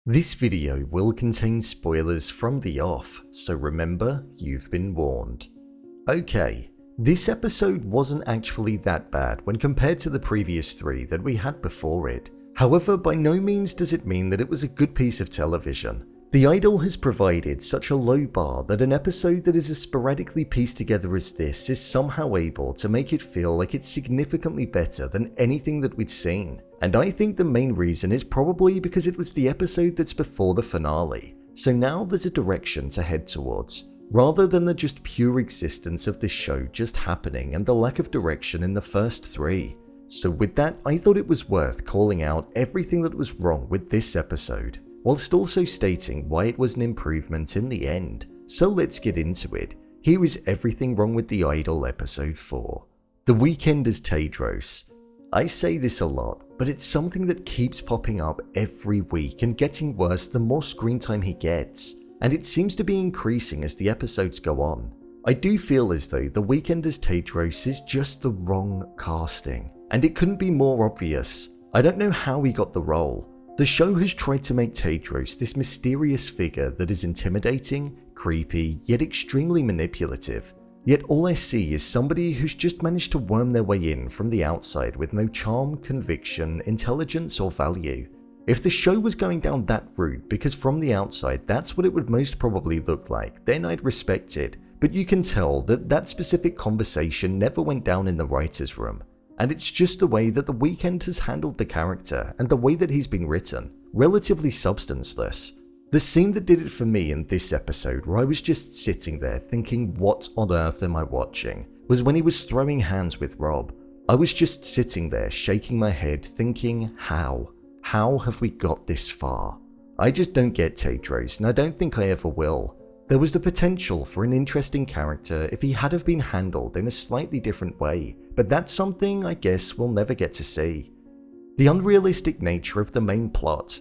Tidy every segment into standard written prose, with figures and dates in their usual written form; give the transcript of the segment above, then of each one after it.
This video will contain spoilers from the off, so remember, you've been warned. Okay, this episode wasn't actually that bad when compared to the previous three that we had before it. However, by no means does it mean that it was a good piece of television. The Idol has provided such a low bar that an episode that is as sporadically pieced together as this is somehow able to make it feel like it's significantly better than anything that we'd seen. And I think the main reason is probably because it was the episode that's before the finale, so now there's a direction to head towards, rather than the just pure existence of this show just happening and the lack of direction in the first three. So with that, I thought it was worth calling out everything that was wrong with this episode, whilst also stating why it was an improvement in the end. So let's get into it. Here is everything wrong with The Idol episode 4. The Weeknd As Tedros. I say this a lot, but it's something that keeps popping up every week and getting worse the more screen time he gets, and it seems to be increasing as the episodes go on. I do feel as though The Weeknd As Tedros is just the wrong casting, and it couldn't be more obvious. I don't know how he got the role. The show has tried to make Tedros this mysterious figure that is intimidating, creepy, yet extremely manipulative. Yet all I see is somebody who's just managed to worm their way in from the outside with no charm, conviction, intelligence or value. If the show was going down that route because from the outside that's what it would most probably look like, then I'd respect it. But you can tell that that specific conversation never went down in the writer's room. And it's just the way that The Weeknd has handled the character and the way that he's been written. Relatively substanceless. The scene that did it for me in this episode, where I was just sitting there thinking what on earth am I watching, was when he was throwing hands with Rob. I was just sitting there shaking my head thinking how have we got this far? I just don't get Tedros, and I don't think I ever will. There was the potential for an interesting character if he had have been handled in a slightly different way, but that's something I guess we'll never get to see. The unrealistic nature of the main plot.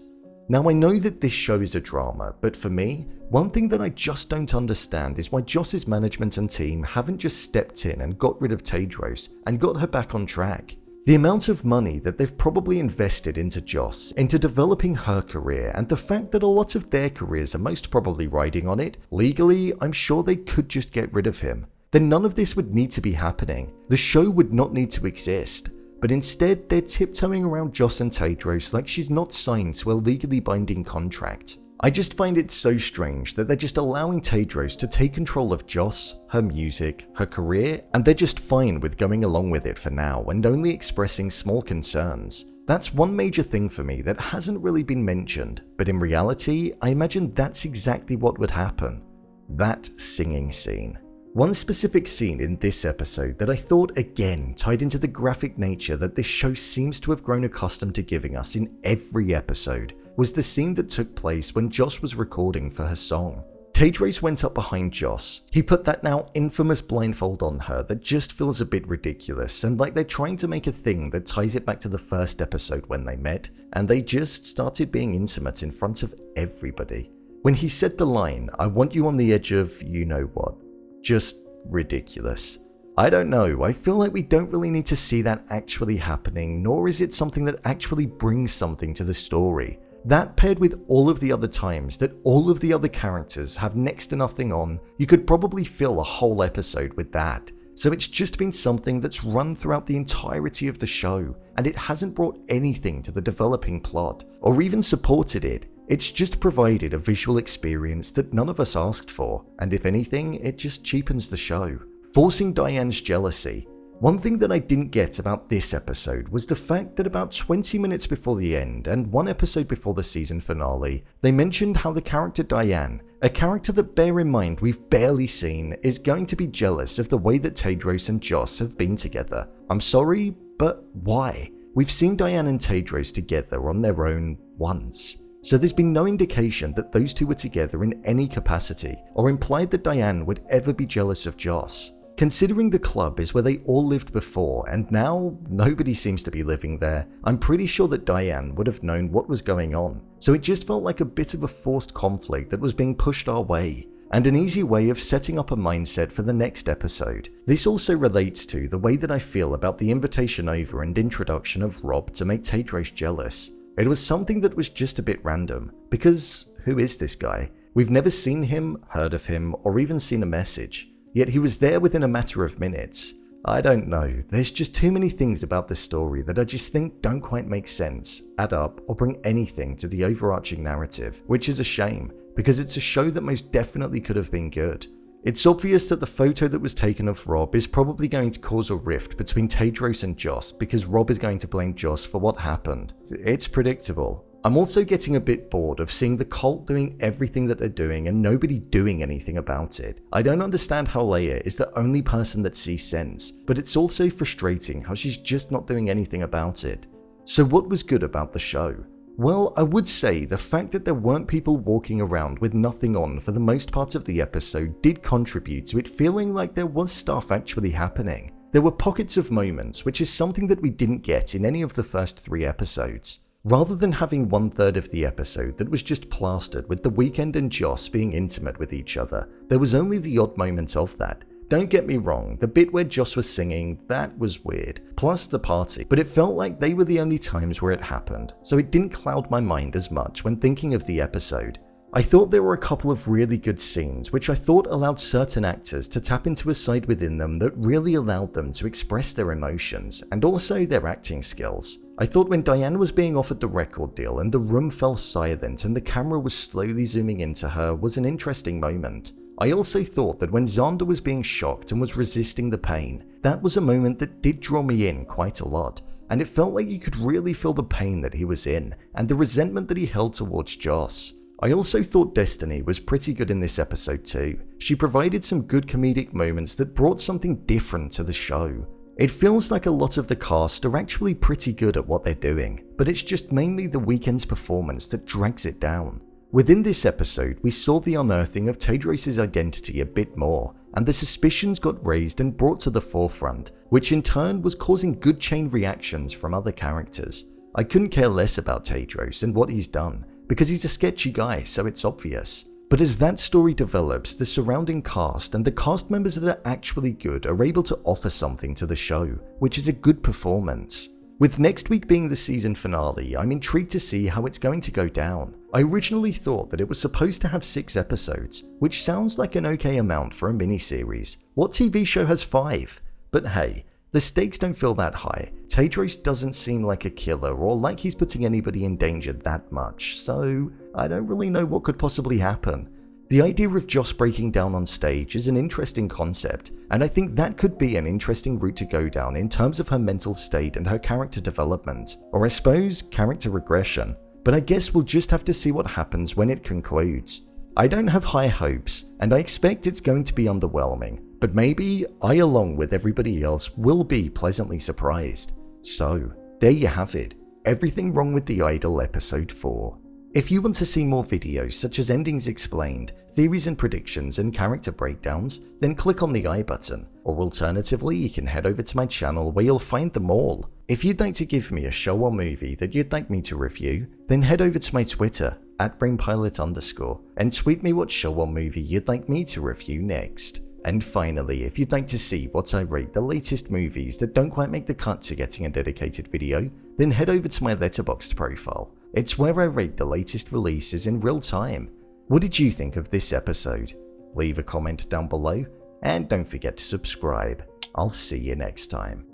Now I know that this show is a drama, but for me, one thing that I just don't understand is why Joss's management and team haven't just stepped in and got rid of Tedros and got her back on track. The amount of money that they've probably invested into Joss, into developing her career, and the fact that a lot of their careers are most probably riding on it, legally I'm sure they could just get rid of him. Then none of this would need to be happening. The show would not need to exist. But instead, they're tiptoeing around Joss and Tedros like she's not signed to a legally binding contract. I just find it so strange that they're just allowing Tedros to take control of Joss, her music, her career, and they're just fine with going along with it for now and only expressing small concerns. That's one major thing for me that hasn't really been mentioned, but in reality, I imagine that's exactly what would happen. That singing scene. One specific scene in this episode that I thought again tied into the graphic nature that this show seems to have grown accustomed to giving us in every episode was the scene that took place when Joss was recording for her song. Tedros went up behind Joss. He put that now infamous blindfold on her that just feels a bit ridiculous and like they're trying to make a thing that ties it back to the first episode when they met, and they just started being intimate in front of everybody. When he said the line, "I want you on the edge of you know what," just ridiculous. I don't know, I feel like we don't really need to see that actually happening, nor is it something that actually brings something to the story. That paired with all of the other times that all of the other characters have next to nothing on, you could probably fill a whole episode with that. So it's just been something that's run throughout the entirety of the show, and it hasn't brought anything to the developing plot, or even supported it. It's just provided a visual experience that none of us asked for, and if anything, it just cheapens the show, forcing Dyanne's jealousy. One thing that I didn't get about this episode was the fact that about 20 minutes before the end and one episode before the season finale, they mentioned how the character Dyanne, a character that bear in mind we've barely seen, is going to be jealous of the way that Tedros and Joss have been together. I'm sorry, but why? We've seen Dyanne and Tedros together on their own once. So there's been no indication that those two were together in any capacity, or implied that Dyanne would ever be jealous of Joss. Considering the club is where they all lived before and now nobody seems to be living there, I'm pretty sure that Dyanne would have known what was going on. So it just felt like a bit of a forced conflict that was being pushed our way, and an easy way of setting up a mindset for the next episode. This also relates to the way that I feel about the invitation over and introduction of Rob to make Tedros jealous. It was something that was just a bit random, because who is this guy? We've never seen him, heard of him, or even seen a message, yet he was there within a matter of minutes. I don't know, there's just too many things about this story that I just think don't quite make sense, add up, or bring anything to the overarching narrative, which is a shame, because it's a show that most definitely could have been good. It's obvious that the photo that was taken of Rob is probably going to cause a rift between Tedros and Joss, because Rob is going to blame Joss for what happened. It's predictable. I'm also getting a bit bored of seeing the cult doing everything that they're doing and nobody doing anything about it. I don't understand how Leia is the only person that sees sense, but it's also frustrating how she's just not doing anything about it. So what was good about the show? Well, I would say the fact that there weren't people walking around with nothing on for the most part of the episode did contribute to it feeling like there was stuff actually happening. There were pockets of moments, which is something that we didn't get in any of the first 3 episodes. Rather than having 1/3 of the episode that was just plastered with the Weeknd and Joss being intimate with each other, there was only the odd moment of that. Don't get me wrong, the bit where Joss was singing, that was weird, plus the party, but it felt like they were the only times where it happened, so it didn't cloud my mind as much when thinking of the episode. I thought there were a couple of really good scenes which I thought allowed certain actors to tap into a side within them that really allowed them to express their emotions and also their acting skills. I thought when Dyanne was being offered the record deal and the room fell silent and the camera was slowly zooming into her was an interesting moment. I also thought that when Xander was being shocked and was resisting the pain, that was a moment that did draw me in quite a lot, and it felt like you could really feel the pain that he was in and the resentment that he held towards Joss. I also thought Destiny was pretty good in this episode too. She provided some good comedic moments that brought something different to the show. It feels like a lot of the cast are actually pretty good at what they're doing, but it's just mainly the Weeknd's performance that drags it down. Within this episode, we saw the unearthing of Tedros' identity a bit more, and the suspicions got raised and brought to the forefront, which in turn was causing good chain reactions from other characters. I couldn't care less about Tedros and what he's done, because he's a sketchy guy, so it's obvious. But as that story develops, the surrounding cast and the cast members that are actually good are able to offer something to the show, which is a good performance. With next week being the season finale, I'm intrigued to see how it's going to go down. I originally thought that it was supposed to have 6 episodes, which sounds like an okay amount for a miniseries. What TV show has 5? But hey, the stakes don't feel that high. Tedros doesn't seem like a killer or like he's putting anybody in danger that much, so I don't really know what could possibly happen. The idea of Joss breaking down on stage is an interesting concept, and I think that could be an interesting route to go down in terms of her mental state and her character development, or I suppose character regression, but I guess we'll just have to see what happens when it concludes. I don't have high hopes, and I expect it's going to be underwhelming, but maybe I, along with everybody else, will be pleasantly surprised. So, there you have it, Everything Wrong with the Idol Episode 4. If you want to see more videos such as endings explained, theories and predictions, and character breakdowns, then click on the I button, or alternatively you can head over to my channel where you'll find them all. If you'd like to give me a show or movie that you'd like me to review, then head over to my Twitter, @BrainPilot_, and tweet me what show or movie you'd like me to review next. And finally, if you'd like to see what I rate the latest movies that don't quite make the cut to getting a dedicated video, then head over to my Letterboxd profile. It's where I rate the latest releases in real time. What did you think of this episode? Leave a comment down below, and don't forget to subscribe. I'll see you next time.